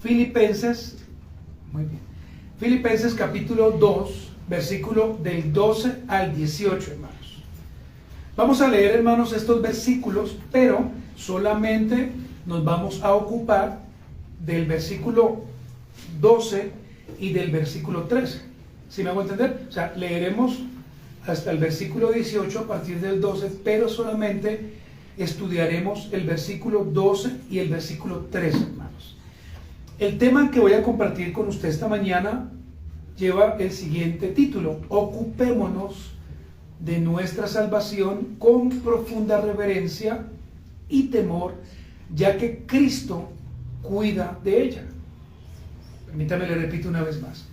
Filipenses, muy bien, Filipenses capítulo 2, versículo del 12 al 18, hermanos. Vamos a leer, hermanos, estos versículos, pero solamente nos vamos a ocupar del versículo 12 y del versículo 13. ¿Sí me hago entender? O sea, leeremos hasta el versículo 18 a partir del 12, pero solamente estudiaremos el versículo 12 y el versículo 13, hermanos. El tema que voy a compartir con usted esta mañana lleva el siguiente título: ocupémonos de nuestra salvación con profunda reverencia y temor, ya que Cristo cuida de ella. Permítame, le repito una vez más: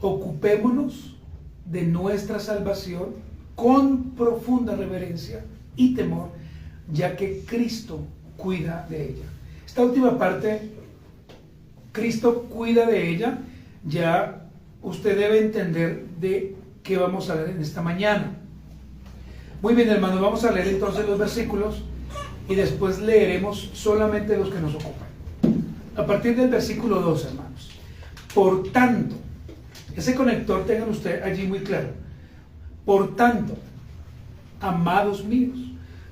ocupémonos de nuestra salvación con profunda reverencia y temor, ya que Cristo cuida de ella. Esta última parte, Cristo cuida de ella, ya usted debe entender de qué vamos a leer en esta mañana. Muy bien, hermanos, vamos a leer entonces los versículos y después leeremos solamente los que nos ocupan. A partir del versículo 2, hermanos. Por tanto, ese conector tengan usted allí muy claro. Por tanto, amados míos,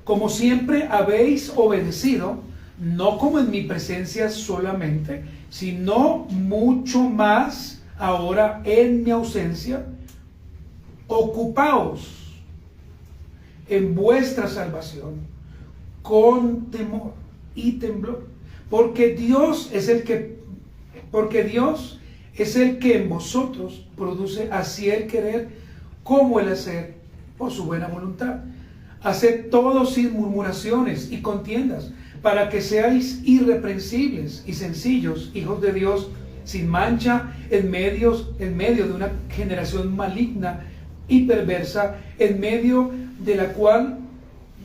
como siempre habéis obedecido, no como en mi presencia solamente, sino mucho más ahora en mi ausencia, ocupaos en vuestra salvación con temor y temblor, porque Dios es el que en vosotros produce así el querer como el hacer por su buena voluntad. Haced todo sin murmuraciones y contiendas, para que seáis irreprensibles y sencillos, hijos de Dios, sin mancha, en medio de una generación maligna y perversa, en medio de la cual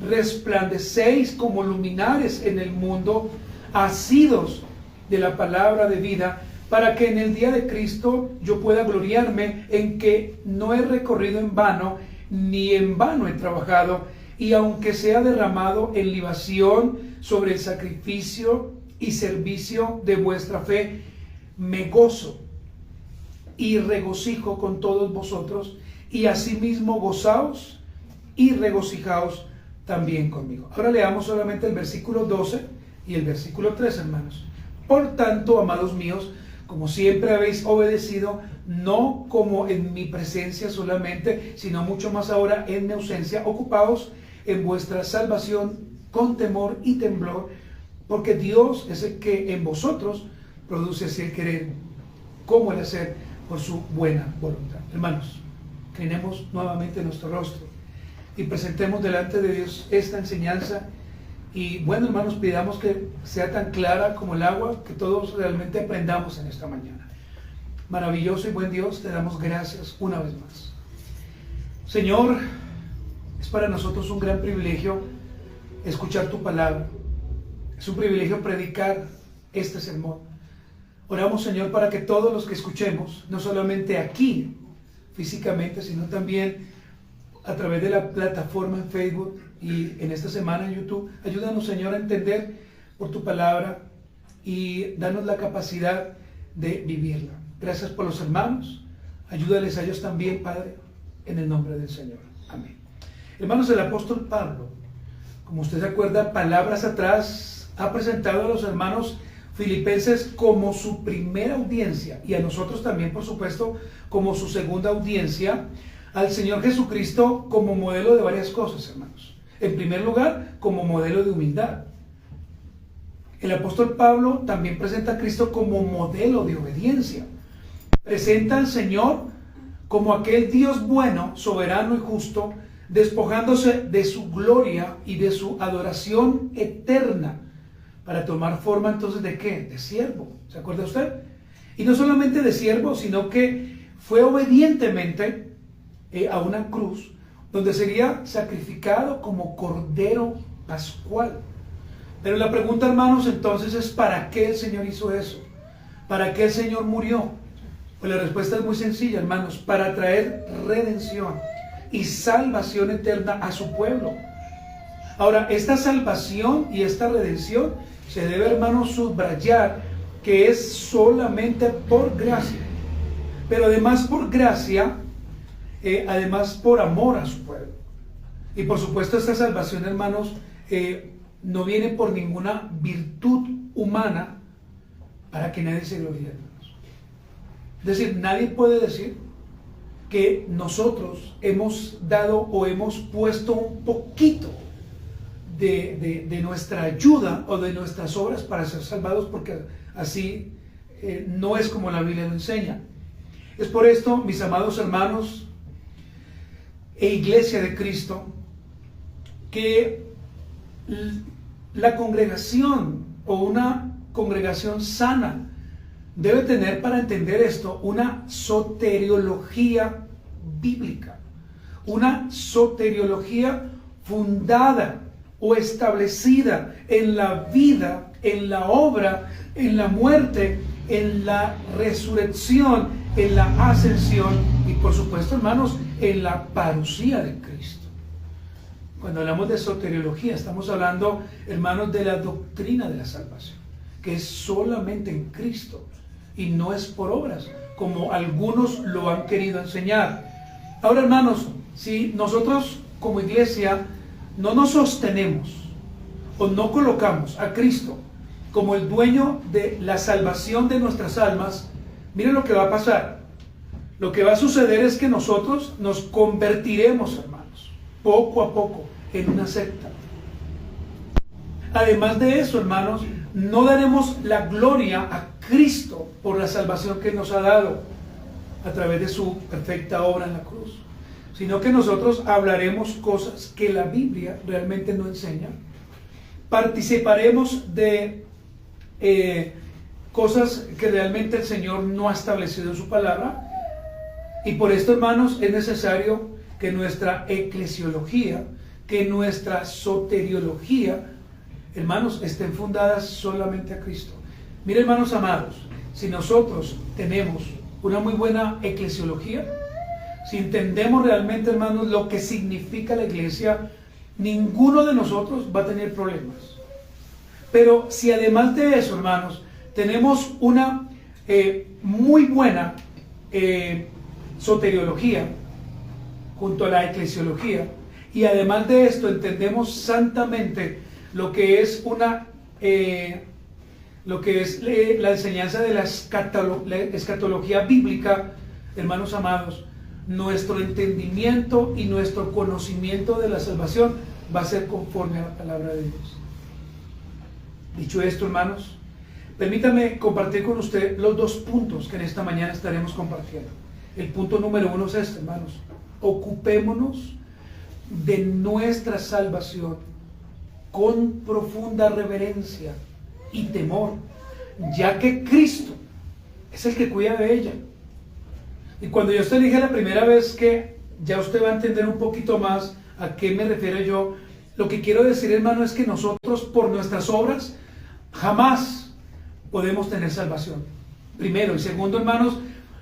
resplandecéis como luminares en el mundo, asidos de la palabra de vida, para que en el día de Cristo yo pueda gloriarme en que no he recorrido en vano, ni en vano he trabajado, y aunque sea derramado en libación sobre el sacrificio y servicio de vuestra fe, me gozo y regocijo con todos vosotros, y asimismo gozaos y regocijaos también conmigo. Ahora leamos solamente el versículo 12 y el versículo 13, hermanos. Por tanto, amados míos, como siempre habéis obedecido, no como en mi presencia solamente, sino mucho más ahora en mi ausencia, ocupaos en vuestra salvación con temor y temblor, porque Dios es el que en vosotros produce así el querer como el hacer por su buena voluntad. Hermanos, inclinemos nuevamente nuestro rostro y presentemos delante de Dios esta enseñanza. Y bueno, hermanos, pidamos que sea tan clara como el agua, que todos realmente aprendamos en esta mañana. Maravilloso y buen Dios, te damos gracias una vez más. Señor, es para nosotros un gran privilegio escuchar tu palabra. Es un privilegio predicar este sermón. Oramos, Señor, para que todos los que escuchemos, no solamente aquí físicamente, sino también a través de la plataforma en Facebook y en esta semana en YouTube, ayúdanos, Señor, a entender por tu palabra y danos la capacidad de vivirla. Gracias por los hermanos, ayúdales a ellos también, Padre, en el nombre del Señor. Amén. Hermanos, el apóstol Pablo, como usted se acuerda, palabras atrás, ha presentado a los hermanos filipenses como su primera audiencia, y a nosotros también, por supuesto, como su segunda audiencia, al Señor Jesucristo como modelo de varias cosas, hermanos. En primer lugar, como modelo de humildad. El apóstol Pablo también presenta a Cristo como modelo de obediencia. Presenta al Señor como aquel Dios bueno, soberano y justo, despojándose de su gloria y de su adoración eterna, para tomar forma entonces ¿de qué? De siervo. ¿Se acuerda usted? Y no solamente de siervo, sino que fue obedientemente a una cruz, donde sería sacrificado como cordero pascual. Pero la pregunta, hermanos, entonces es: ¿para qué el Señor hizo eso? ¿Para qué el Señor murió? Pues la respuesta es muy sencilla, hermanos: para traer redención y salvación eterna a su pueblo. Ahora, esta salvación y esta redención se debe, hermanos, subrayar que es solamente por gracia, pero además por gracia, además por amor a su pueblo. Y por supuesto esta salvación, hermanos, no viene por ninguna virtud humana para que nadie se gloríe, hermanos. Es decir, nadie puede decir que nosotros hemos dado o hemos puesto un poquito de nuestra ayuda o de nuestras obras para ser salvados, porque así no es como la Biblia lo enseña. Es por esto, mis amados hermanos e Iglesia de Cristo, que la congregación o una congregación sana debe tener, para entender esto, una soteriología bíblica, una soteriología fundada o establecida en la vida, en la obra, en la muerte, en la resurrección, en la ascensión y por supuesto, hermanos, en la parucía de Cristo. Cuando hablamos de soteriología, estamos hablando, hermanos, de la doctrina de la salvación, que es solamente en Cristo y no es por obras, como algunos lo han querido enseñar. Ahora, hermanos, si nosotros como iglesia no nos sostenemos o no colocamos a Cristo como el dueño de la salvación de nuestras almas, miren lo que va a pasar. Lo que va a suceder es que nosotros nos convertiremos, hermanos, poco a poco en una secta. Además de eso, hermanos, no daremos la gloria a Cristo por la salvación que nos ha dado a través de su perfecta obra en la cruz, sino que nosotros hablaremos cosas que la Biblia realmente no enseña. Participaremos de cosas que realmente el Señor no ha establecido en su palabra. Y por esto, hermanos, es necesario que nuestra eclesiología, que nuestra soteriología, hermanos, estén fundadas solamente a Cristo. Miren, hermanos amados, si nosotros tenemos una muy buena eclesiología, si entendemos realmente, hermanos, lo que significa la iglesia, ninguno de nosotros va a tener problemas. Pero si además de eso, hermanos, tenemos una muy buena soteriología junto a la eclesiología, y además de esto entendemos santamente lo que es la enseñanza de la escatología bíblica, hermanos amados, nuestro entendimiento y nuestro conocimiento de la salvación va a ser conforme a la palabra de Dios. Dicho esto, hermanos, permítame compartir con usted los dos puntos que en esta mañana estaremos compartiendo. El punto número 1 es este, hermanos: ocupémonos de nuestra salvación con profunda reverencia y temor, ya que Cristo es el que cuida de ella. Y cuando yo te dije la primera vez, que ya usted va a entender un poquito más a qué me refiero yo, lo que quiero decir, hermano, es que nosotros por nuestras obras jamás podemos tener salvación. Primero. Y segundo, hermanos,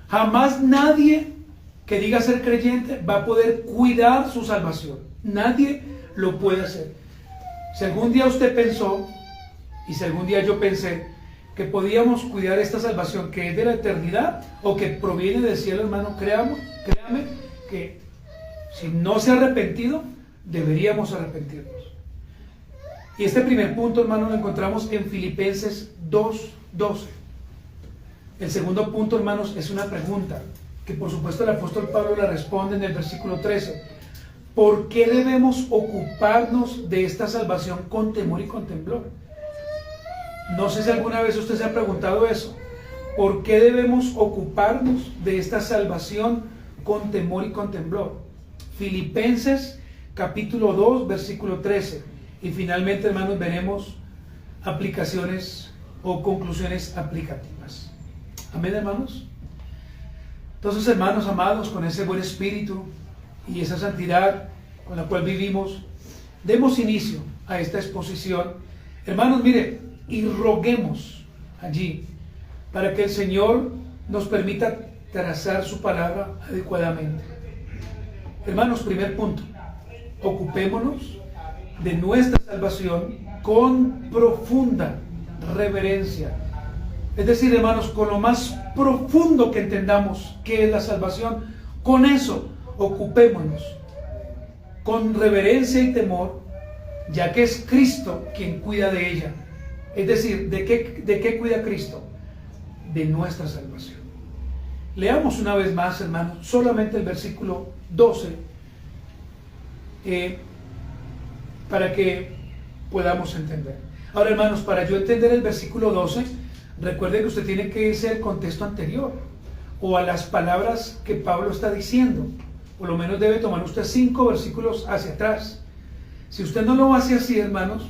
jamás nadie que diga ser creyente va a poder cuidar su salvación. Nadie lo puede hacer. Si algún día usted pensó, y si algún día yo pensé, que podíamos cuidar esta salvación que es de la eternidad o que proviene del cielo, hermano, créame que si no se ha arrepentido, deberíamos arrepentirnos. Y este primer punto, hermano, lo encontramos en Filipenses 2:12. El segundo punto, hermanos, es una pregunta que por supuesto el apóstol Pablo la responde en el versículo 13. ¿Por qué debemos ocuparnos de esta salvación con temor y con temblor? No sé si alguna vez usted se ha preguntado eso. ¿Por qué debemos ocuparnos de esta salvación con temor y con temblor? Filipenses capítulo 2, versículo 13. Y finalmente, hermanos, veremos aplicaciones o conclusiones aplicativas. Amén, hermanos. Entonces, hermanos amados, con ese buen espíritu y esa santidad con la cual vivimos, demos inicio a esta exposición. Hermanos, mire, y roguemos allí para que el Señor nos permita trazar su palabra adecuadamente. Hermanos, primer punto: ocupémonos de nuestra salvación con profunda reverencia Es decir, hermanos, con lo más profundo que entendamos qué es la salvación, con eso ocupémonos, con reverencia y temor, ya que es Cristo quien cuida de ella. Es decir, ¿de qué cuida Cristo? De nuestra salvación. Leamos una vez más, hermanos, solamente el versículo 12, para que podamos entender. Ahora, hermanos, para yo entender el versículo 12, recuerde que usted tiene que irse al contexto anterior, o a las palabras que Pablo está diciendo. Por lo menos debe tomar usted 5 versículos hacia atrás. Si usted no lo hace así, hermanos,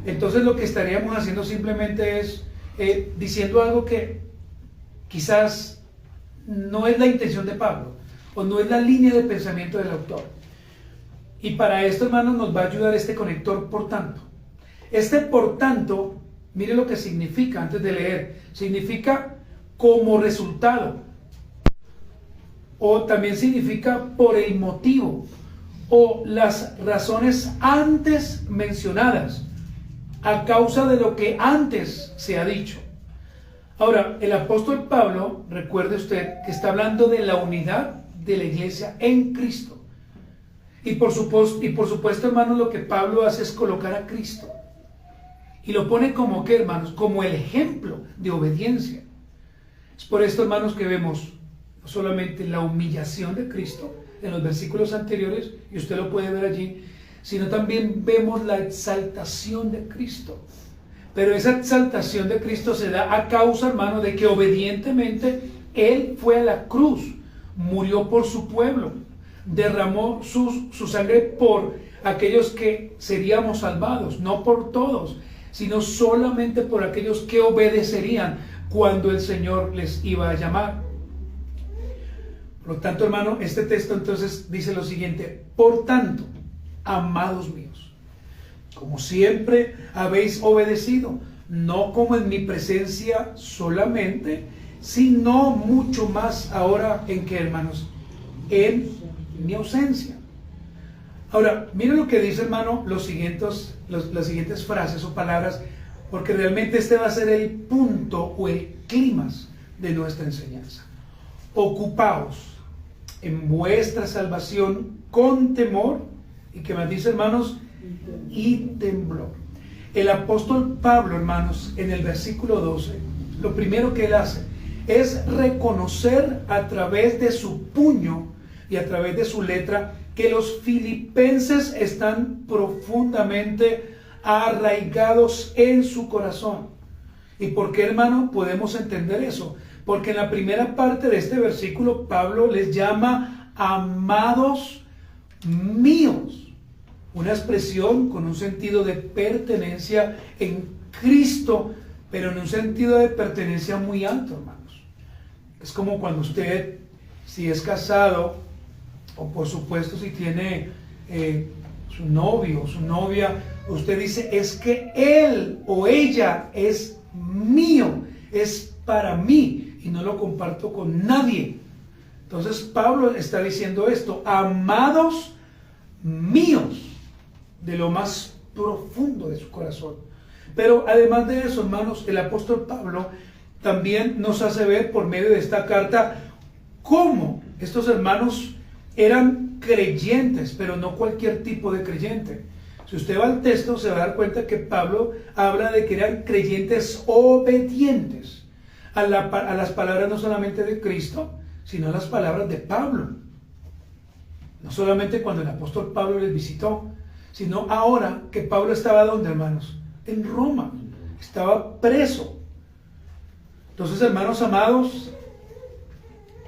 entonces lo que estaríamos haciendo simplemente es diciendo algo que quizás no es la intención de Pablo, o no es la línea de pensamiento del autor. Y para esto, hermanos, nos va a ayudar este conector por tanto. Este por tanto, mire lo que significa antes de leer. Significa como resultado, o también significa por el motivo, o las razones antes mencionadas, a causa de lo que antes se ha dicho. Ahora, el apóstol Pablo, recuerde usted que está hablando de la unidad de la iglesia en Cristo. Y por supuesto, hermanos, lo que Pablo hace es colocar a Cristo. Y lo pone como ¿qué, hermanos? Como el ejemplo de obediencia. Es por esto, hermanos, que vemos no solamente la humillación de Cristo en los versículos anteriores, y usted lo puede ver allí, sino también vemos la exaltación de Cristo. Pero esa exaltación de Cristo se da a causa, hermano, de que obedientemente Él fue a la cruz, murió por su pueblo, derramó su sangre por aquellos que seríamos salvados, no por todos, sino solamente por aquellos que obedecerían cuando el Señor les iba a llamar. Por lo tanto, hermano, este texto entonces dice lo siguiente: por tanto, amados míos, como siempre habéis obedecido, no como en mi presencia solamente, sino mucho más ahora en que, hermanos, en mi ausencia. Ahora, miren lo que dice, hermano, las siguientes frases o palabras, porque realmente este va a ser el punto o el clímax de nuestra enseñanza. Ocupaos en vuestra salvación con temor, y que más dice, hermanos, y temblor. El apóstol Pablo, hermanos, en el versículo 12, lo primero que él hace es reconocer a través de su puño y a través de su letra que los filipenses están profundamente arraigados en su corazón. ¿Y por qué, hermano, podemos entender eso? Porque en la primera parte de este versículo Pablo les llama amados míos, una expresión con un sentido de pertenencia en Cristo, pero en un sentido de pertenencia muy alto, hermanos. Es como cuando usted, si es casado, o por supuesto si tiene su novio o su novia, usted dice, es que él o ella es mío, es para mí, y no lo comparto con nadie. Entonces Pablo está diciendo esto: amados míos, de lo más profundo de su corazón. Pero además de eso, hermanos, el apóstol Pablo también nos hace ver por medio de esta carta cómo estos hermanos eran creyentes, pero no cualquier tipo de creyente. Si usted va al texto, se va a dar cuenta que Pablo habla de que eran creyentes obedientes a las palabras no solamente de Cristo, sino a las palabras de Pablo. No solamente cuando el apóstol Pablo les visitó, sino ahora que Pablo estaba ¿dónde, hermanos? En Roma, estaba preso. Entonces, hermanos amados,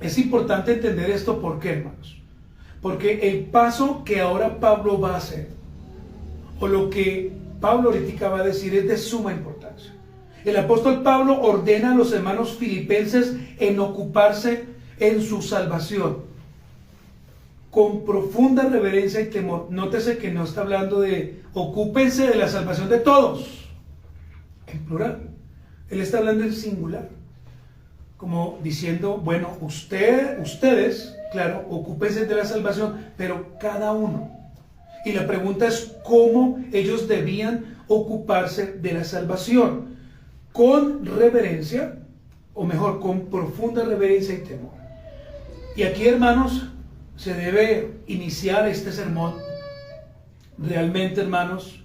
es importante entender esto. ¿Por qué, hermanos? Porque el paso que ahora Pablo va a hacer, o lo que Pablo ahorita va a decir, es de suma importancia. El apóstol Pablo ordena a los hermanos filipenses en ocuparse en su salvación con profunda reverencia y temor. Nótese que no está hablando de ocúpense de la salvación de todos, en plural. Él está hablando en singular, como diciendo, bueno, ustedes, claro, ocúpense de la salvación, pero cada uno. Y la pregunta es cómo ellos debían ocuparse de la salvación: con reverencia o mejor, con profunda reverencia y temor. Y aquí, hermanos, se debe iniciar este sermón, realmente, hermanos,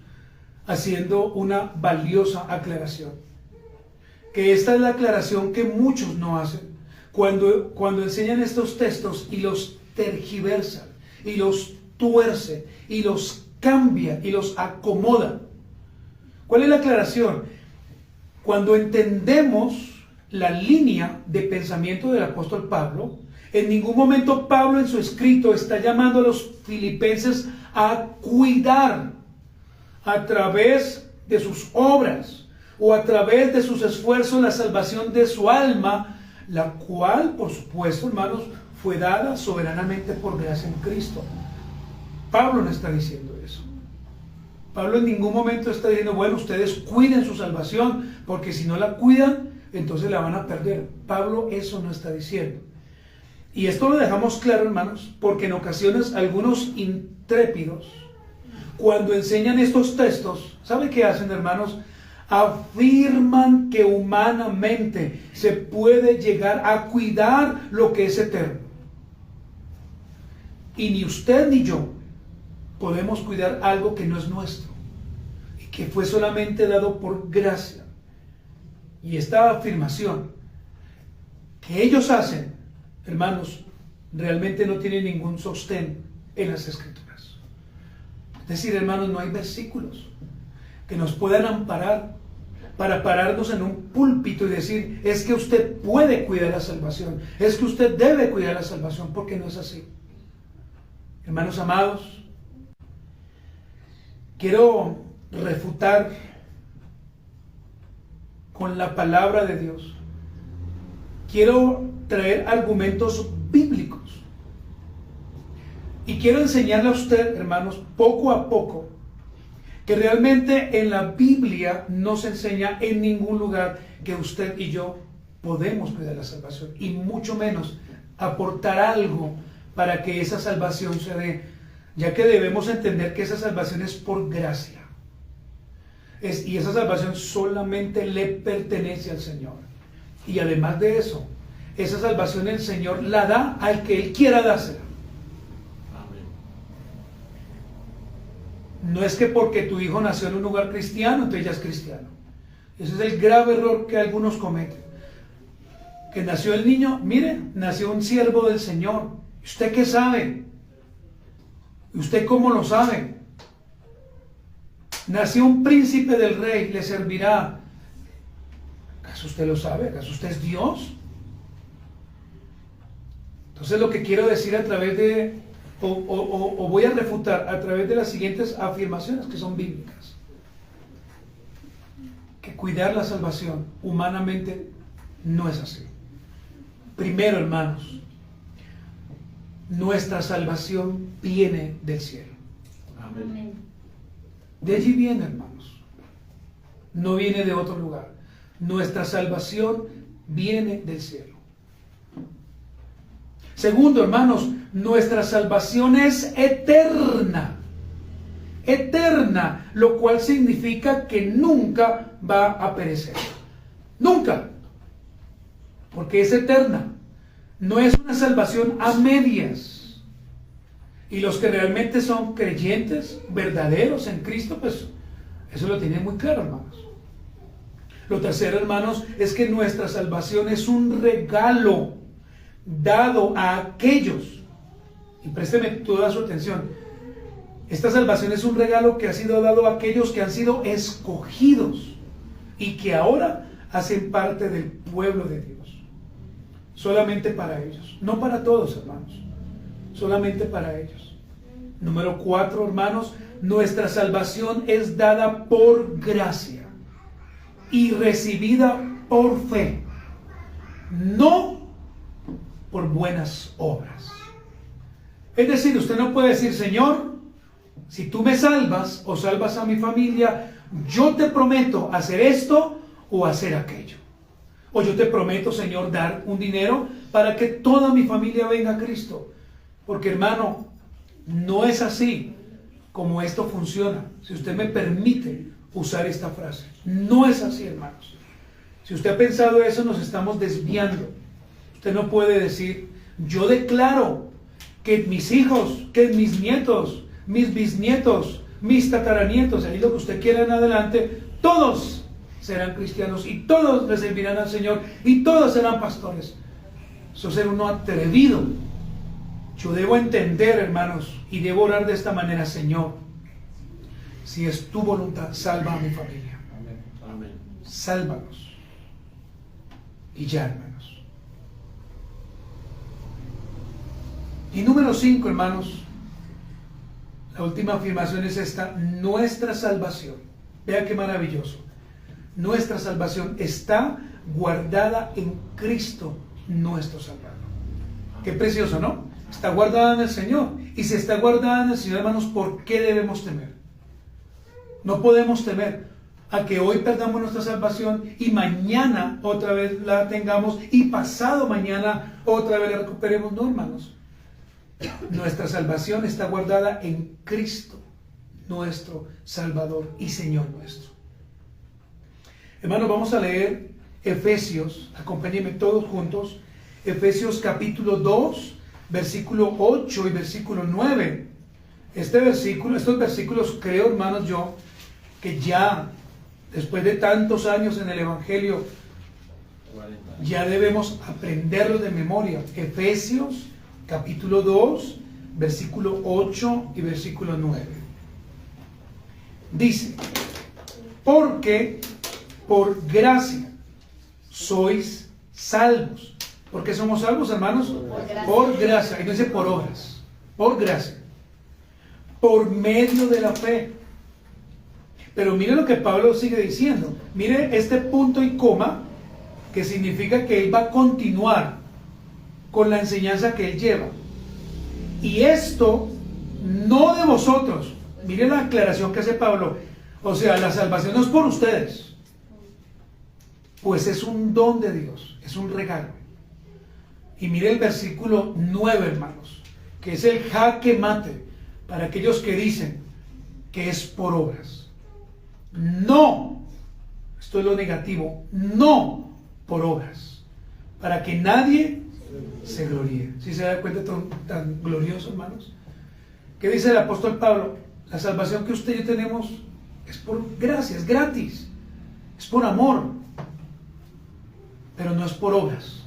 haciendo una valiosa aclaración. Que esta es la aclaración que muchos no hacen cuando enseñan estos textos y los tergiversan, y los tuercen, y los cambian, y los acomodan. ¿Cuál es la aclaración? Cuando entendemos la línea de pensamiento del apóstol Pablo, en ningún momento Pablo en su escrito está llamando a los filipenses a cuidar a través de sus obras o a través de sus esfuerzos la salvación de su alma, la cual, por supuesto, hermanos, fue dada soberanamente por gracia en Cristo. Pablo no está diciendo eso. Pablo en ningún momento está diciendo, bueno, ustedes cuiden su salvación, porque si no la cuidan, entonces la van a perder. Pablo eso no está diciendo. Y esto lo dejamos claro, hermanos, porque en ocasiones algunos intrépidos, cuando enseñan estos textos, ¿sabe qué hacen, hermanos? Afirman que humanamente se puede llegar a cuidar lo que es eterno. Y ni usted ni yo podemos cuidar algo que no es nuestro y que fue solamente dado por gracia. Y esta afirmación que ellos hacen, hermanos, realmente no tiene ningún sostén en las Escrituras. Es decir, hermanos, no hay versículos que nos puedan amparar para pararnos en un púlpito y decir, es que usted puede cuidar la salvación, es que usted debe cuidar la salvación, porque no es así. Hermanos amados, quiero refutar con la palabra de Dios. Quiero traer argumentos bíblicos. Y quiero enseñarle a usted, hermanos, poco a poco, que realmente en la Biblia no se enseña en ningún lugar que usted y yo podemos cuidar la salvación, y mucho menos aportar algo para que esa salvación se dé, ya que debemos entender que esa salvación es por gracia. Y esa salvación solamente le pertenece al Señor. Y además de eso, esa salvación el Señor la da al que Él quiera dársela. No es que porque tu hijo nació en un lugar cristiano, entonces ya es cristiano. Ese es el grave error que algunos cometen. Que nació el niño, mire, nació un siervo del Señor. ¿Usted qué sabe? ¿Usted cómo lo sabe? Nació un príncipe del rey, le servirá. ¿Acaso usted lo sabe? ¿Acaso usted es Dios? Entonces lo que quiero decir a través de, o voy a refutar a través de las siguientes afirmaciones que son bíblicas. Que cuidar la salvación humanamente no es así. Primero, hermanos, nuestra salvación viene del cielo. Amén. De allí viene, hermanos. No viene de otro lugar. Nuestra salvación viene del cielo. Segundo, hermanos, nuestra salvación es eterna. Eterna, lo cual significa que nunca va a perecer. Nunca. Porque es eterna. No es una salvación a medias. Y los que realmente son creyentes, verdaderos en Cristo, pues eso lo tienen muy claro, hermanos. Lo tercero, hermanos, es que nuestra salvación es un regalo dado a aquellos, y présteme toda su atención, esta salvación es un regalo que ha sido dado a aquellos que han sido escogidos y que ahora hacen parte del pueblo de Dios. Solamente para ellos, no para todos, hermanos, solamente para ellos. Número 4, hermanos, nuestra salvación es dada por gracia y recibida por fe, no por buenas obras. Es decir, usted no puede decir, Señor, si tú me salvas o salvas a mi familia, yo te prometo hacer esto o hacer aquello. O yo te prometo, Señor, dar un dinero para que toda mi familia venga a Cristo. Porque, hermano, no es así como esto funciona. Si usted me permite usar esta frase, no es así, hermanos. Si usted ha pensado eso, nos estamos desviando. Usted no puede decir, yo declaro que mis hijos, que mis nietos, mis bisnietos, mis tataranietos, ahí lo que usted quiera en adelante, todos serán cristianos y todos le servirán al Señor y todos serán pastores. Eso es ser uno atrevido. Yo debo entender, hermanos, y debo orar de esta manera: Señor, si es tu voluntad, salva a mi familia. Amén. Sálvanos. Y ya, hermanos. Y número 5, hermanos, la última afirmación es esta: nuestra salvación. Vea qué maravilloso. Nuestra salvación está guardada en Cristo, nuestro Salvador. Qué precioso, ¿no? Está guardada en el Señor. Y si está guardada en el Señor, hermanos, ¿por qué debemos temer? No podemos temer a que hoy perdamos nuestra salvación y mañana otra vez la tengamos y pasado mañana otra vez la recuperemos. No, hermanos. Nuestra salvación está guardada en Cristo, nuestro Salvador y Señor nuestro. Hermanos, vamos a leer Efesios, acompáñenme todos juntos, Efesios capítulo 2, versículo 8 y versículo 9. Estos versículos creo, hermanos, yo, que ya, después de tantos años en el Evangelio, ya debemos aprenderlos de memoria. Efesios capítulo 2, versículo 8 y versículo 9. Dice, porque por gracia sois salvos. ¿Por qué somos salvos, hermanos? Por gracia. Y no dice por obras, por gracia. Por medio de la fe. Pero mire lo que Pablo sigue diciendo. Mire este punto y coma, que significa que él va a continuar con la enseñanza que él lleva. Y esto no de vosotros. Mire la aclaración que hace Pablo. O sea, la salvación no es por ustedes, pues es un don de Dios, es un regalo. Y mire el versículo 9, hermanos, que es el jaque mate para aquellos que dicen que es por obras. No, esto es lo negativo, no por obras, para que nadie se gloríe. ¿Sí se da cuenta tan glorioso, hermanos? ¿Qué dice el apóstol Pablo? La salvación que usted y yo tenemos es por gracia, es gratis, es por amor, pero no es por obras,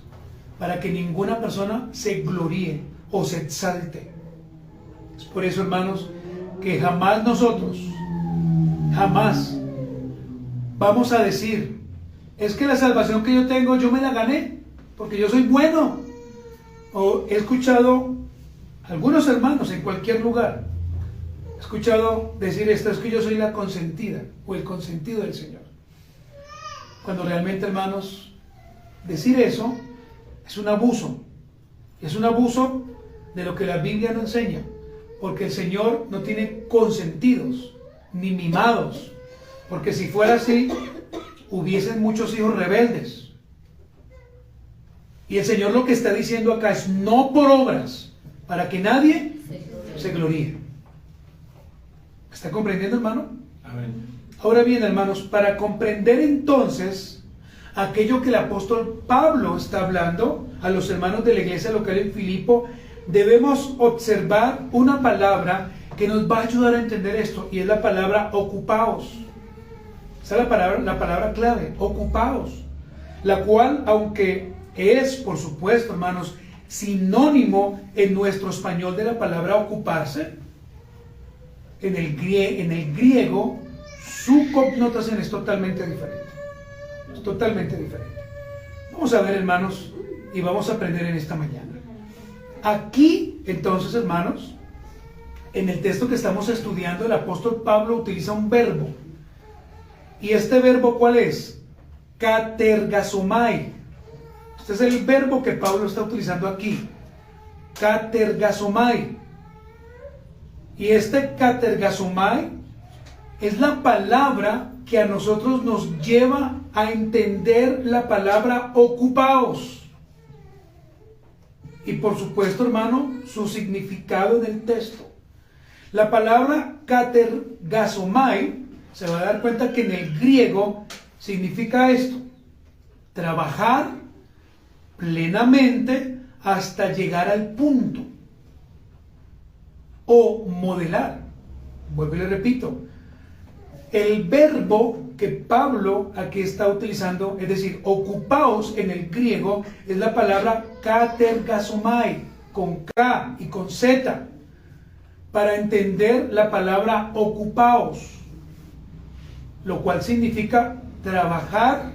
para que ninguna persona se gloríe o se exalte. Es por eso, hermanos, que jamás nosotros, jamás vamos a decir, es que la salvación que yo tengo, yo me la gané, porque yo soy bueno. O he escuchado algunos hermanos en cualquier lugar, he escuchado decir esto: es que yo soy la consentida o el consentido del Señor. Cuando realmente, hermanos, decir eso es un abuso. Es un abuso de lo que la Biblia nos enseña, porque el Señor no tiene consentidos ni mimados, porque si fuera así hubiesen muchos hijos rebeldes. Y el Señor lo que está diciendo acá es no por obras, para que nadie se gloríe. ¿Está comprendiendo, hermano? Amén. Ahora bien, hermanos, para comprender entonces aquello que el apóstol Pablo está hablando a los hermanos de la iglesia local en Filipo, debemos observar una palabra que nos va a ayudar a entender esto, y es la palabra ocupaos. Esa es la palabra clave, ocupaos, la cual, aunque es, por supuesto, hermanos, sinónimo en nuestro español de la palabra ocuparse, en el griego su connotación es totalmente diferente. Es totalmente diferente. Vamos a ver, hermanos, y vamos a aprender en esta mañana. Aquí, entonces, hermanos, en el texto que estamos estudiando, el apóstol Pablo utiliza un verbo. ¿Y este verbo cuál es? Katergasomai. Este es el verbo que Pablo está utilizando aquí. Katergasomai. Y este katergasomai es la palabra que a nosotros nos lleva a entender la palabra ocupaos. Y por supuesto, hermano, su significado en el texto. La palabra katergasomai, se va a dar cuenta que en el griego significa esto: trabajar plenamente hasta llegar al punto, o modelar. Vuelvo y le repito, el verbo que Pablo aquí está utilizando, es decir, ocupaos en el griego, es la palabra katergasomai, con K y con Z, para entender la palabra ocupaos, lo cual significa trabajar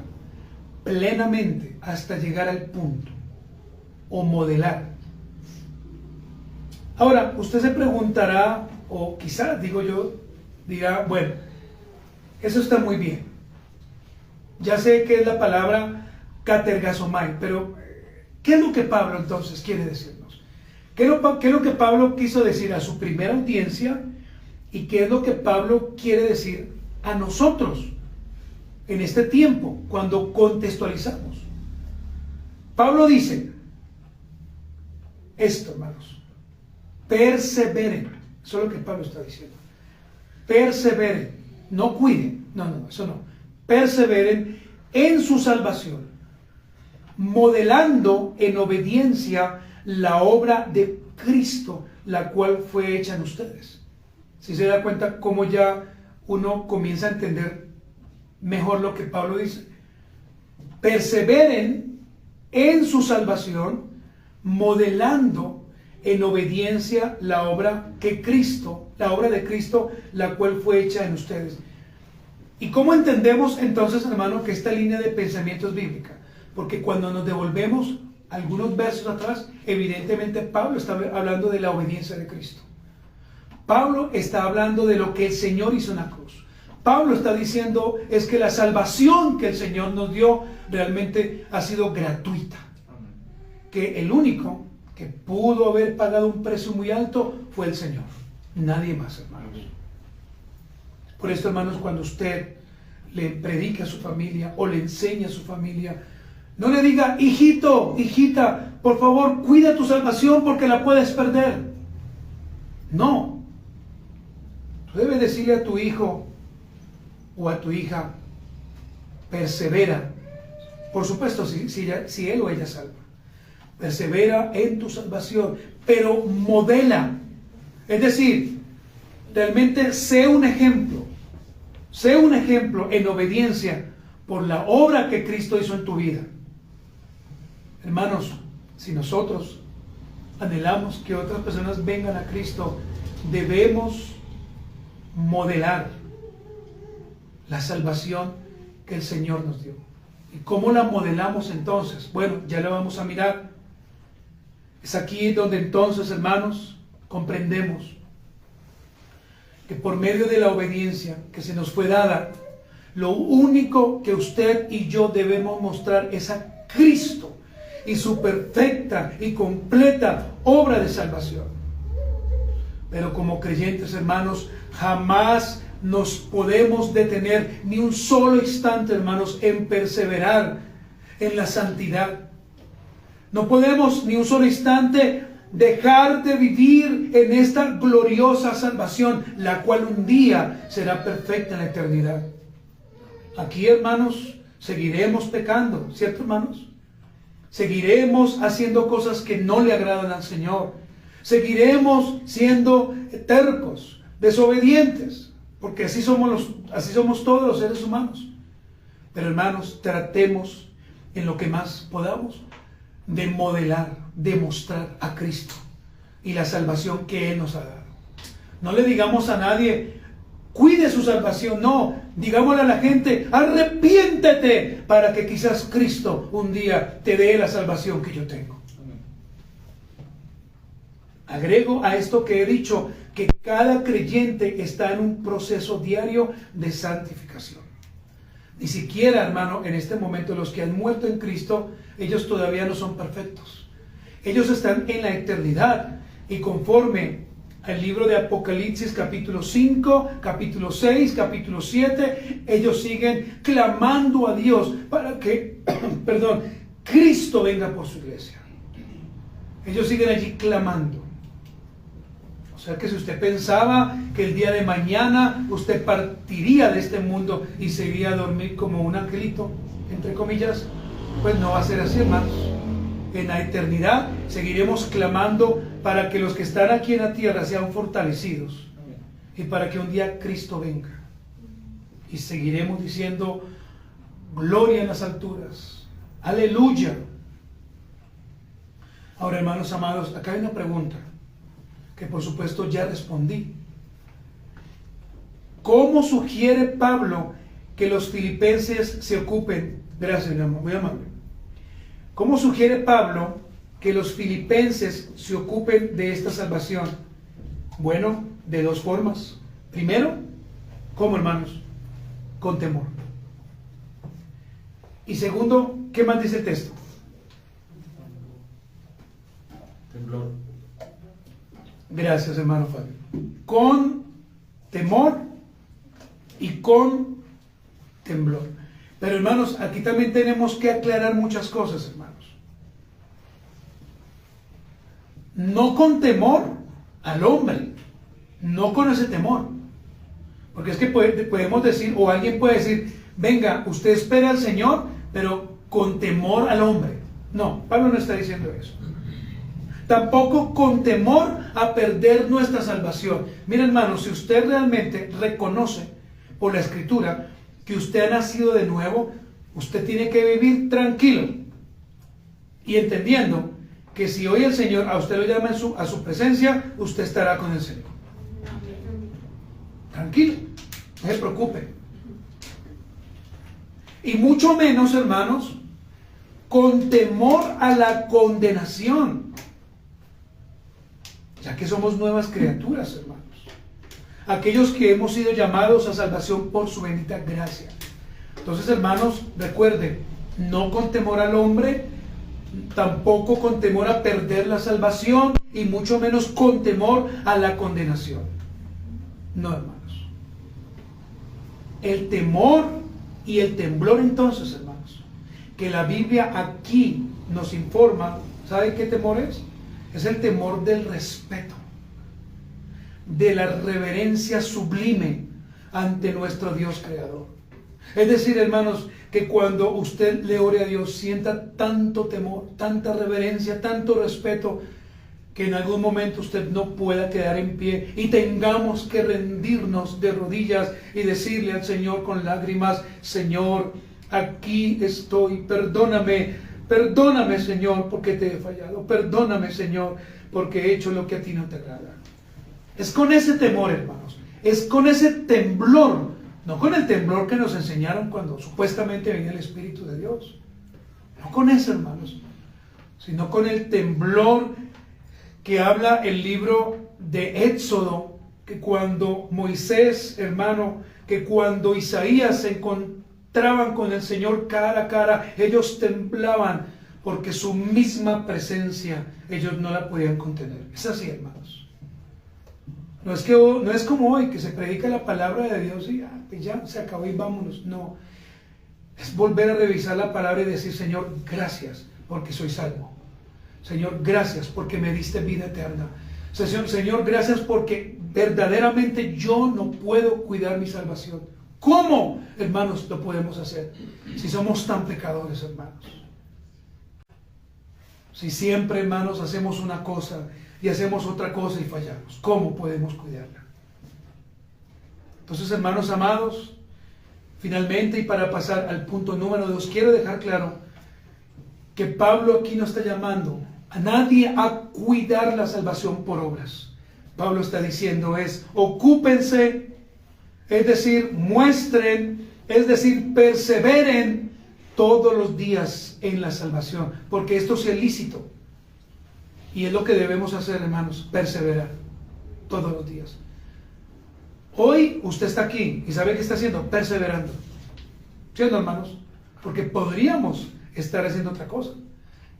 plenamente hasta llegar al punto, o modelar. Ahora, usted se preguntará, o quizás, digo yo, dirá, bueno, eso está muy bien. Ya sé que es la palabra katergasomai, pero ¿qué es lo que Pablo entonces quiere decirnos? ¿Qué es lo que Pablo quiso decir a su primera audiencia? ¿Y qué es lo que Pablo quiere decir a nosotros en este tiempo, cuando contextualizamos? Pablo dice esto, hermanos: perseveren. Eso es lo que Pablo está diciendo. Perseveren, no cuiden, no, eso no. Perseveren en su salvación, modelando en obediencia la obra de Cristo, la cual fue hecha en ustedes. Si se da cuenta cómo ya uno comienza a entender mejor lo que Pablo dice. Perseveren en su salvación, modelando en obediencia la obra de Cristo, la cual fue hecha en ustedes. ¿Y cómo entendemos entonces, hermano, que esta línea de pensamiento es bíblica? Porque cuando nos devolvemos algunos versos atrás, evidentemente Pablo está hablando de la obediencia de Cristo. Pablo está hablando de lo que el Señor hizo en la cruz. Pablo está diciendo es que la salvación que el Señor nos dio realmente ha sido gratuita. Que el único que pudo haber pagado un precio muy alto fue el Señor. Nadie más, hermanos. Por esto, hermanos, cuando usted le predica a su familia o le enseña a su familia, no le diga, hijito, hijita, por favor, cuida tu salvación porque la puedes perder. No. Tú debes decirle a tu hijo o a tu hija, persevera. Por supuesto, si él o ella salva. Persevera en tu salvación, pero modela. Es decir, realmente sé un ejemplo en obediencia por la obra que Cristo hizo en tu vida. Hermanos, si nosotros anhelamos que otras personas vengan a Cristo, debemos modelar la salvación que el Señor nos dio. ¿Y cómo la modelamos entonces? Bueno, ya la vamos a mirar. Es aquí donde entonces, hermanos, comprendemos que por medio de la obediencia que se nos fue dada, lo único que usted y yo debemos mostrar es a Cristo y su perfecta y completa obra de salvación. Pero como creyentes, hermanos, jamás nos podemos detener ni un solo instante, hermanos, en perseverar en la santidad. No podemos ni un solo instante dejar de vivir en esta gloriosa salvación, la cual un día será perfecta en la eternidad. Aquí, hermanos, seguiremos pecando, ¿cierto, hermanos? Seguiremos haciendo cosas que no le agradan al Señor. Seguiremos siendo tercos, desobedientes, porque así somos todos los seres humanos. Pero, hermanos, tratemos en lo que más podamos de modelar, de mostrar a Cristo y la salvación que Él nos ha dado. No le digamos a nadie, cuide su salvación. No, digámosle a la gente, arrepiéntete para que quizás Cristo un día te dé la salvación que yo tengo. Agrego a esto que he dicho, que cada creyente está en un proceso diario de santificación. Ni siquiera, hermano, en este momento los que han muerto en Cristo, ellos todavía no son perfectos. Ellos están en la eternidad y conforme al libro de Apocalipsis capítulo 5, capítulo 6, capítulo 7, ellos siguen clamando a Dios para que, Cristo venga por su iglesia. Ellos siguen allí clamando. O sea que si usted pensaba que el día de mañana usted partiría de este mundo y se iría a dormir como un angelito, entre comillas, Pues no va a ser así, hermanos. En la eternidad seguiremos clamando para que los que están aquí en la tierra sean fortalecidos y para que un día Cristo venga. Y seguiremos diciendo gloria en las alturas. Aleluya. Ahora, hermanos amados, acá hay una pregunta que por supuesto ya respondí. ¿Cómo sugiere Pablo que los filipenses se ocupen? Gracias, mi amor, muy amable. ¿Cómo sugiere Pablo que los filipenses se ocupen de esta salvación? Bueno, de dos formas. Primero, ¿cómo, hermanos? Con temor. Y segundo, ¿qué más dice el texto? Temblor. Gracias, hermano Fabio. Con temor y con temblor. Pero, hermanos, aquí también tenemos que aclarar muchas cosas, hermanos. No con temor al hombre, no con ese temor. Porque es que podemos decir, o alguien puede decir, venga, usted espera al Señor, pero con temor al hombre. No, Pablo no está diciendo eso. Tampoco con temor a perder nuestra salvación. Mira, hermanos, si usted realmente reconoce por la Escritura que usted ha nacido de nuevo, usted tiene que vivir tranquilo y entendiendo que si hoy el Señor a usted lo llama a su presencia, usted estará con el Señor. Tranquilo, no se preocupe. Y mucho menos, hermanos, con temor a la condenación, ya que somos nuevas criaturas, hermanos. Aquellos que hemos sido llamados a salvación por su bendita gracia. Entonces, hermanos, recuerden, no con temor al hombre, tampoco con temor a perder la salvación, y mucho menos con temor a la condenación. No, hermanos. El temor y el temblor, entonces, hermanos, que la Biblia aquí nos informa, ¿sabe qué temor es? Es el temor del respeto, de la reverencia sublime ante nuestro Dios creador. Es decir, hermanos, que cuando usted le ore a Dios, sienta tanto temor, tanta reverencia, tanto respeto, que en algún momento usted no pueda quedar en pie y tengamos que rendirnos de rodillas y decirle al Señor con lágrimas, Señor, aquí estoy, perdóname, perdóname, Señor, porque te he fallado, perdóname, Señor, porque he hecho lo que a ti no te agrada. Es con ese temor, hermanos, es con ese temblor, no con el temblor que nos enseñaron cuando supuestamente venía el Espíritu de Dios, no con ese, hermanos, sino con el temblor que habla el libro de Éxodo, que cuando Moisés, hermano, que cuando Isaías se encontraban con el Señor cara a cara, ellos temblaban porque su misma presencia ellos no la podían contener. Es así, hermanos. No es como hoy que se predica la palabra de Dios y pues ya se acabó y vámonos. No, es volver a revisar la palabra y decir, Señor, gracias porque soy salvo. Señor, gracias porque me diste vida eterna. Señor, gracias porque verdaderamente yo no puedo cuidar mi salvación. ¿Cómo, hermanos, lo podemos hacer si somos tan pecadores, hermanos? Si siempre, hermanos, hacemos una cosa y hacemos otra cosa y fallamos, ¿cómo podemos cuidarla? Entonces, hermanos amados, finalmente, y para pasar al punto número 2, quiero dejar claro que Pablo aquí no está llamando a nadie a cuidar la salvación por obras. Pablo está diciendo ocúpense, es decir, muestren, es decir, perseveren todos los días en la salvación, porque esto es ilícito. Y es lo que debemos hacer, hermanos, perseverar todos los días. Hoy usted está aquí y ¿sabe qué está haciendo? Perseverando. ¿Sí, hermanos? Porque podríamos estar haciendo otra cosa.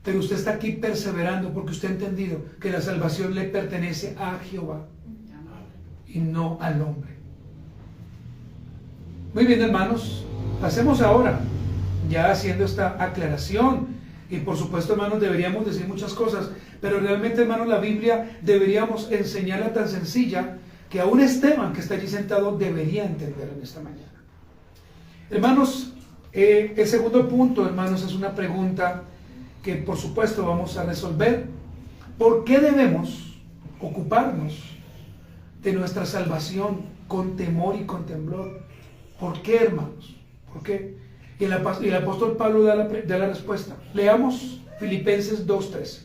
Pero usted está aquí perseverando porque usted ha entendido que la salvación le pertenece a Jehová y no al hombre. Muy bien, hermanos, pasemos ahora ya haciendo esta aclaración. Y por supuesto, hermanos, deberíamos decir muchas cosas, pero realmente, hermanos, la Biblia deberíamos enseñarla tan sencilla que aún Esteban, que está allí sentado, debería entender en esta mañana. Hermanos, El segundo punto, hermanos, es una pregunta que por supuesto vamos a resolver. ¿Por qué debemos ocuparnos de nuestra salvación con temor y con temblor? ¿Por qué, hermanos? ¿Por qué? Y el apóstol Pablo da la respuesta. Leamos Filipenses 2:13.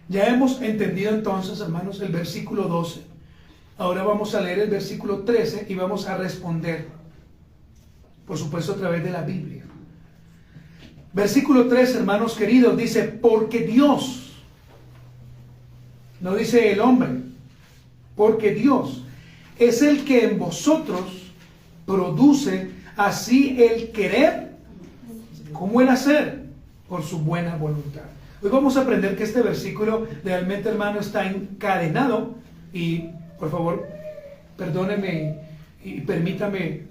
Ya hemos entendido entonces, hermanos, el versículo 12. Ahora vamos a leer el versículo 13 y vamos a responder, por supuesto, a través de la Biblia. Versículo 13, hermanos queridos, dice, porque Dios, no dice el hombre, porque Dios es el que en vosotros produce así el querer como el hacer por su buena voluntad. Hoy vamos a aprender que este versículo realmente, hermano, está encadenado y, por favor, perdóneme y permítame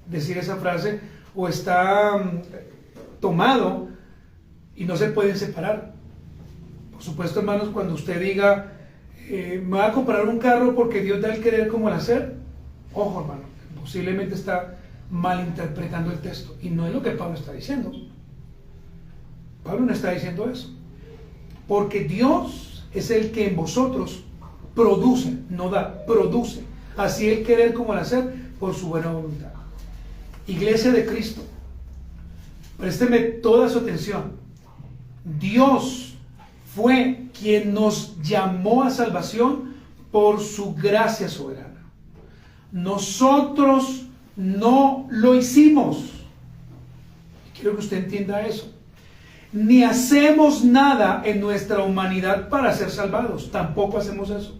decir esa frase, o está tomado y no se pueden separar. Por supuesto, hermanos, cuando usted diga, me va a comprar un carro porque Dios da el querer como el hacer, ojo, hermano, posiblemente está malinterpretando el texto y no es lo que Pablo está diciendo. Pablo no está diciendo eso, porque Dios es el que en vosotros produce, no da, produce, así el querer como el hacer por su buena voluntad. Iglesia de Cristo, présteme toda su atención. Dios fue quien nos llamó a salvación por su gracia soberana. Nosotros no lo hicimos. Quiero que usted entienda eso. Ni hacemos nada en nuestra humanidad para ser salvados. Tampoco hacemos eso.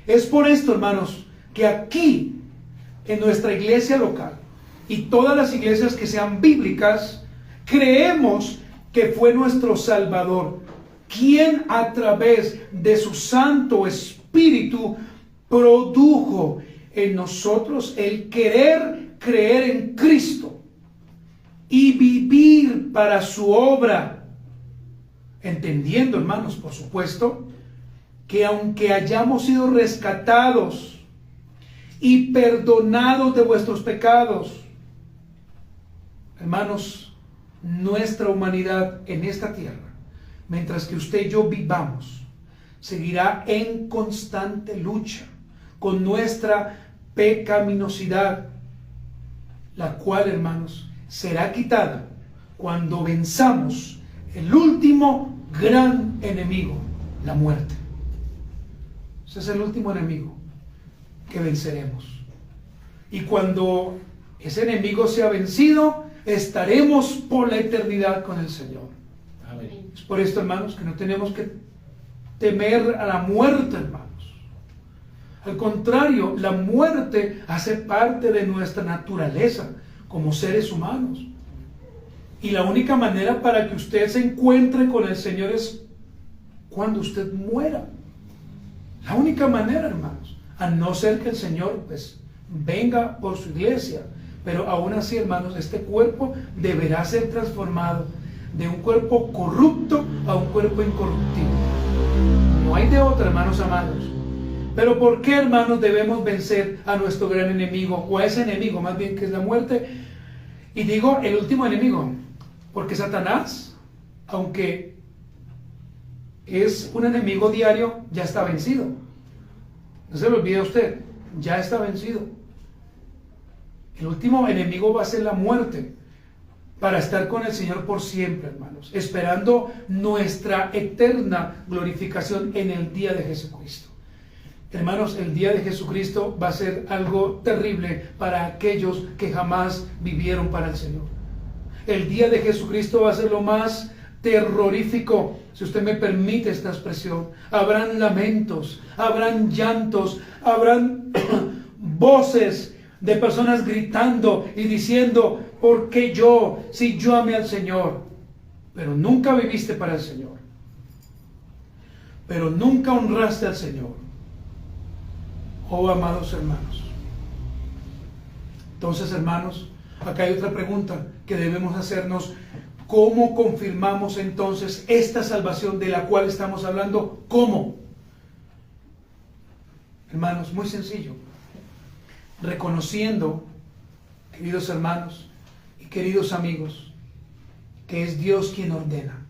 Es por esto, hermanos, que aquí, en nuestra iglesia local, y todas las iglesias que sean bíblicas, creemos que fue nuestro Salvador quien a través de su Santo Espíritu produjo en nosotros el querer creer en Cristo y vivir para su obra, entendiendo, hermanos, por supuesto, que aunque hayamos sido rescatados y perdonados de vuestros pecados, hermanos, nuestra humanidad en esta tierra, mientras que usted y yo vivamos, seguirá en constante lucha con nuestra pecaminosidad, la cual, hermanos, será quitada cuando venzamos el último gran enemigo, la muerte. Ese es el último enemigo que venceremos. Y cuando ese enemigo sea vencido, estaremos por la eternidad con el Señor. Amén. Es por esto, hermanos, que no tenemos que temer a la muerte, hermanos. Al contrario, la muerte hace parte de nuestra naturaleza como seres humanos. Y la única manera para que usted se encuentre con el Señor es cuando usted muera. La única manera, hermanos, a no ser que el Señor pues venga por su iglesia. Pero aún así, hermanos, este cuerpo deberá ser transformado de un cuerpo corrupto a un cuerpo incorruptible. No hay de otra, hermanos amados. Pero ¿por qué, hermanos, debemos vencer a nuestro gran enemigo, o a ese enemigo más bien, que es la muerte? Y digo el último enemigo, porque Satanás, aunque es un enemigo diario, ya está vencido. No se lo olvide a usted, ya está vencido. El último enemigo va a ser la muerte, para estar con el Señor por siempre, hermanos, esperando nuestra eterna glorificación en el día de Jesucristo. Hermanos, el día de Jesucristo va a ser algo terrible para aquellos que jamás vivieron para el Señor. El día de Jesucristo va a ser lo más terrorífico, si usted me permite esta expresión. Habrán lamentos, habrán llantos, habrán voces de personas gritando y diciendo, ¿por qué yo? Si yo amé al Señor. Pero nunca viviste para el Señor. Pero nunca honraste al Señor. Oh, amados hermanos. Entonces, hermanos, acá hay otra pregunta que debemos hacernos. ¿Cómo confirmamos entonces esta salvación de la cual estamos hablando? ¿Cómo? Hermanos, muy sencillo. Reconociendo queridos hermanos y queridos amigos, que es Dios quien ordena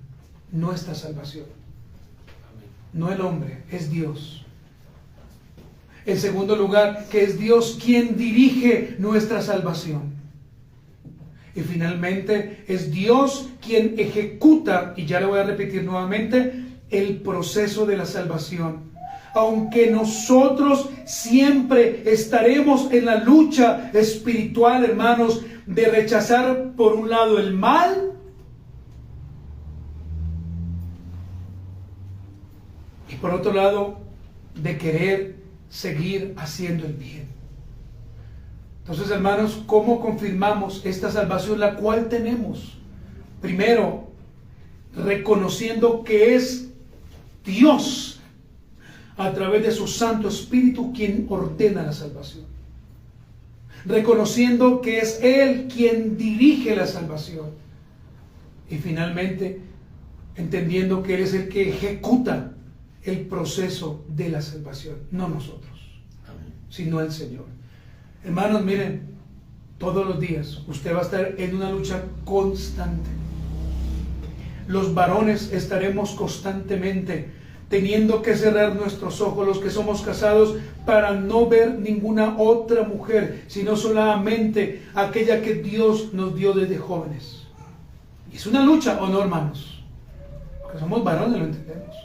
nuestra salvación. No el hombre, es Dios. En segundo lugar, que es Dios quien dirige nuestra salvación. Y finalmente, es Dios quien ejecuta, y ya lo voy a repetir nuevamente, el proceso de la salvación. Aunque nosotros siempre estaremos en la lucha espiritual, hermanos, de rechazar por un lado el mal y por otro lado de querer seguir haciendo el bien. Entonces, hermanos, ¿cómo confirmamos esta salvación la cual tenemos? Primero, reconociendo que es Dios a través de su Santo Espíritu quien ordena la salvación. Reconociendo que es Él quien dirige la salvación. Y finalmente, entendiendo que Él es el que ejecuta el proceso de la salvación, no nosotros, sino el Señor. Hermanos, miren, todos los días usted va a estar en una lucha constante. Los varones estaremos constantemente teniendo que cerrar nuestros ojos, los que somos casados, para no ver ninguna otra mujer, sino solamente aquella que Dios nos dio desde jóvenes. Y es una lucha, ¿o no, hermanos? Porque somos varones, lo entendemos.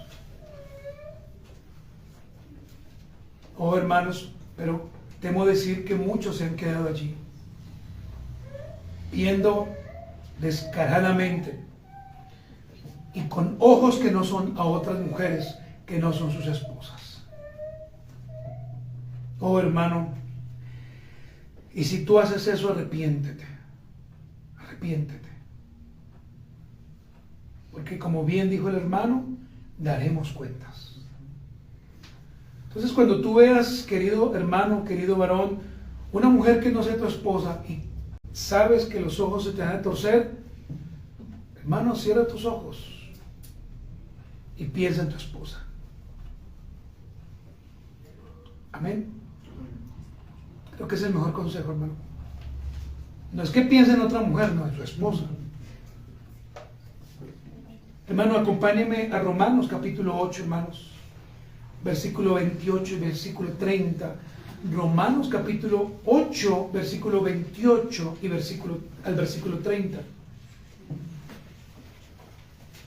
Oh, hermanos, pero temo decir que muchos se han quedado allí, viendo descaradamente y con ojos que no son a otras mujeres que no son sus esposas. Oh, hermano, y si tú haces eso, arrepiéntete, porque como bien dijo el hermano, daremos cuentas. Entonces, cuando tú veas, querido hermano, querido varón, una mujer que no sea tu esposa y sabes que los ojos se te van a torcer, hermano, cierra tus ojos y piensa en tu esposa. Amén. Creo que es el mejor consejo, hermano. No es que piense en otra mujer, no, en su esposa. Hermano, acompáñeme a Romanos capítulo 8, hermanos. Versículo 28 y versículo 30. Romanos capítulo 8, versículo 28 y al versículo 30.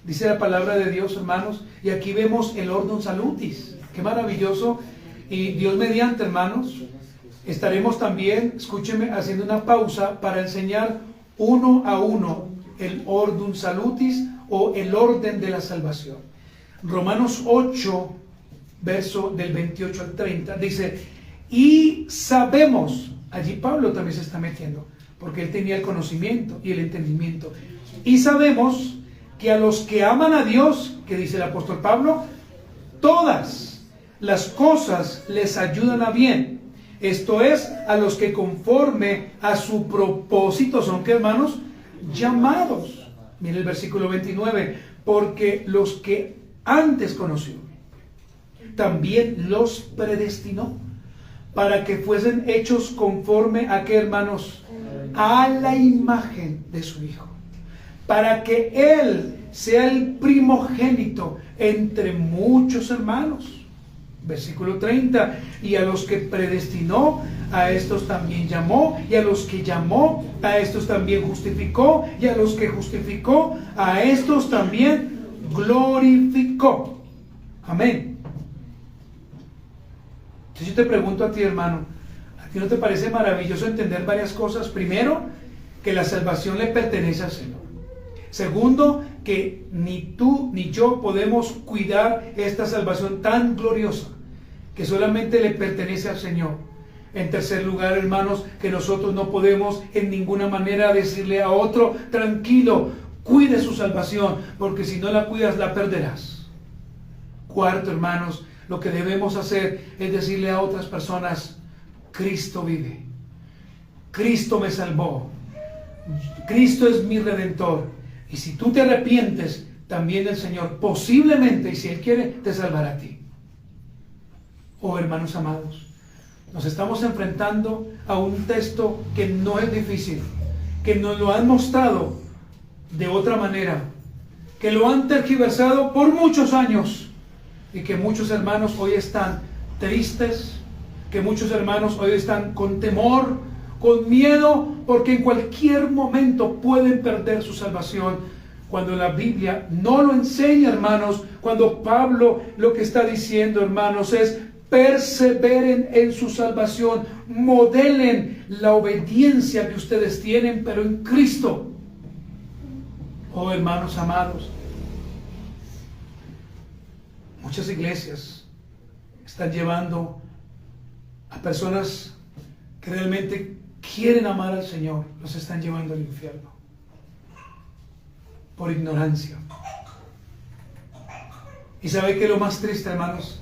Dice la palabra de Dios, hermanos, y aquí vemos el Ordum Salutis. Qué maravilloso. Y Dios mediante, hermanos, estaremos también, escúcheme, haciendo una pausa para enseñar uno a uno el Ordum Salutis o el orden de la salvación. Romanos 8, verso del 28 al 30, dice, y sabemos, allí Pablo también se está metiendo, porque él tenía el conocimiento y el entendimiento, y sabemos que a los que aman a Dios, que dice el apóstol Pablo, todas las cosas les ayudan a bien, esto es, a los que conforme a su propósito son, ¿qué, hermanos? Llamados. Mire el versículo 29, porque los que antes conoció, también los predestinó para que fuesen hechos conforme a qué, hermanos, a la imagen de su Hijo, para que Él sea el primogénito entre muchos hermanos. Versículo 30, y a los que predestinó, a estos también llamó, y a los que llamó, a estos también justificó, y a los que justificó, a estos también glorificó. Amén. Entonces yo te pregunto a ti, hermano, ¿a ti no te parece maravilloso entender varias cosas? Primero, que la salvación le pertenece al Señor. Segundo, que ni tú ni yo podemos cuidar esta salvación tan gloriosa que solamente le pertenece al Señor. En tercer lugar, hermanos, que nosotros no podemos en ninguna manera decirle a otro, tranquilo, cuide su salvación, porque si no la cuidas la perderás. Cuarto, hermanos, lo que debemos hacer es decirle a otras personas, Cristo vive, Cristo me salvó, Cristo es mi Redentor. Y si tú te arrepientes, también el Señor posiblemente, y si Él quiere, te salvará a ti. Oh, hermanos amados, Nos estamos enfrentando a un texto que no es difícil, que nos lo han mostrado de otra manera, que lo han tergiversado por muchos años y que muchos hermanos hoy están tristes, que muchos hermanos hoy están con temor, con miedo, porque en cualquier momento pueden perder su salvación, cuando la Biblia no lo enseña, hermanos. Cuando Pablo lo que está diciendo, hermanos, es: perseveren en su salvación, modelen la obediencia que ustedes tienen, pero en Cristo. Oh, hermanos amados, muchas iglesias están llevando a personas que realmente quieren amar al Señor, los están llevando al infierno por ignorancia. Y ¿sabe qué es lo más triste, hermanos?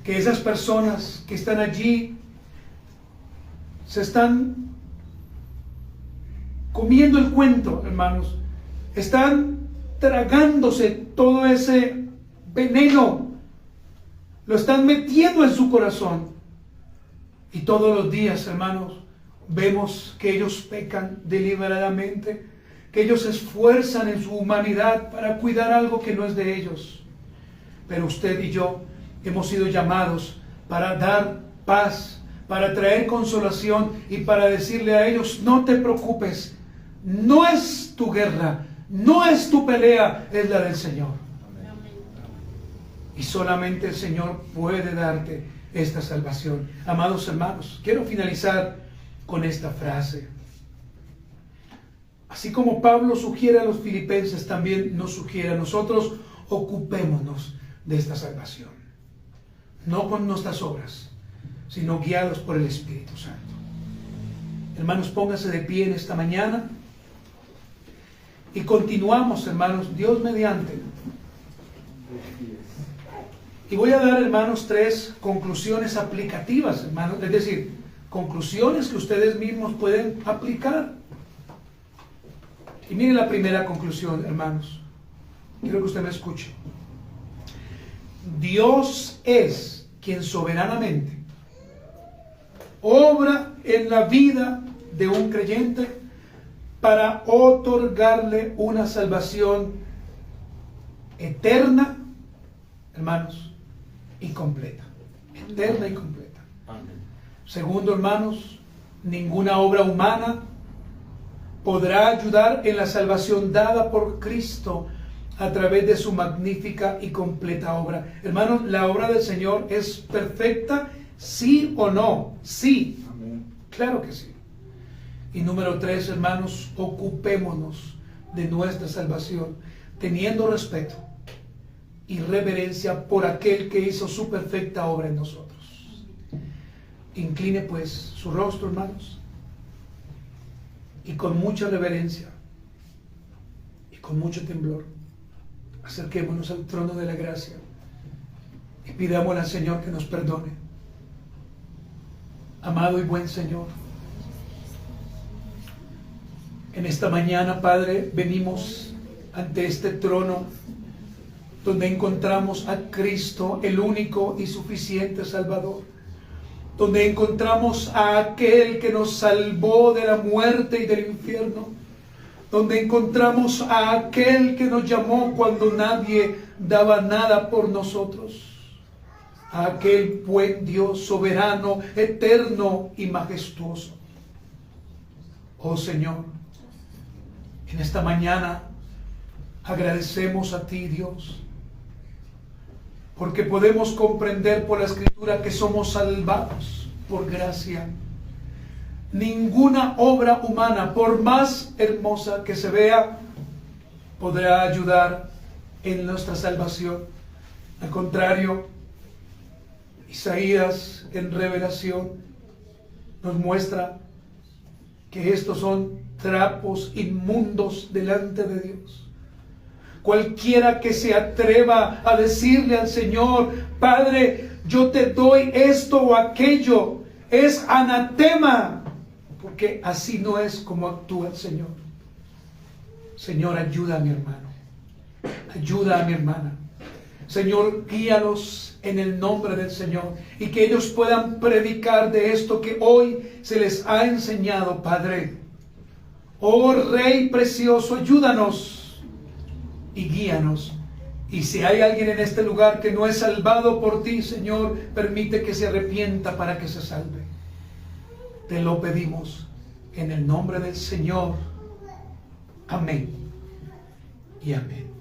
Que esas personas que están allí se están comiendo el cuento, hermanos. Están tragándose todo ese veneno, lo están metiendo en su corazón. Y todos los días, hermanos, vemos que ellos pecan deliberadamente, que ellos se esfuerzan en su humanidad para cuidar algo que no es de ellos. Pero usted y yo hemos sido llamados para dar paz, para traer consolación y para decirle a ellos: no te preocupes, no es tu guerra, no es tu pelea, es la del Señor. Y solamente el Señor puede darte esta salvación. Amados hermanos, quiero finalizar con esta frase. Así como Pablo sugiere a los filipenses, también nos sugiere a nosotros: ocupémonos de esta salvación. No con nuestras obras, sino guiados por el Espíritu Santo. Hermanos, pónganse de pie en esta mañana y continuamos, hermanos, Dios mediante. Y voy a dar, hermanos, 3 conclusiones aplicativas, hermanos, es decir, conclusiones que ustedes mismos pueden aplicar. Y miren la primera conclusión, hermanos. Quiero que usted me escuche. Dios es quien soberanamente obra en la vida de un creyente para otorgarle una salvación eterna, hermanos, y completa. Eterna y completa. Amén. Segundo, hermanos, ninguna obra humana podrá ayudar en la salvación dada por Cristo a través de su magnífica y completa obra. Hermanos, la obra del Señor es perfecta, ¿sí o no? Sí. Amén. Claro que sí. Y número 3, hermanos, ocupémonos de nuestra salvación, teniendo respeto y reverencia por aquel que hizo su perfecta obra en nosotros. Incline pues su rostro, hermanos, y con mucha reverencia y con mucho temblor acerquémonos al trono de la gracia y pidámosle al Señor que nos perdone. Amado y buen Señor, en esta mañana, Padre, venimos ante este trono donde encontramos a Cristo, el único y suficiente Salvador, donde encontramos a aquel que nos salvó de la muerte y del infierno, donde encontramos a aquel que nos llamó cuando nadie daba nada por nosotros, a aquel buen Dios soberano, eterno y majestuoso. Oh Señor, en esta mañana agradecemos a ti, Dios, porque podemos comprender por la Escritura que somos salvados por gracia. Ninguna obra humana, por más hermosa que se vea, podrá ayudar en nuestra salvación. Al contrario, Isaías en Revelación nos muestra que estos son trapos inmundos delante de Dios. Cualquiera que se atreva a decirle al Señor: Padre, yo te doy esto o aquello, es anatema, porque así no es como actúa el Señor. Señor, ayuda a mi hermano, ayuda a mi hermana, Señor, guíalos en el nombre del Señor y que ellos puedan predicar de esto que hoy se les ha enseñado, Padre. Oh Rey precioso, ayúdanos y guíanos. Y si hay alguien en este lugar que no es salvado por ti, Señor, permite que se arrepienta para que se salve. Te lo pedimos en el nombre del Señor. Amén y amén.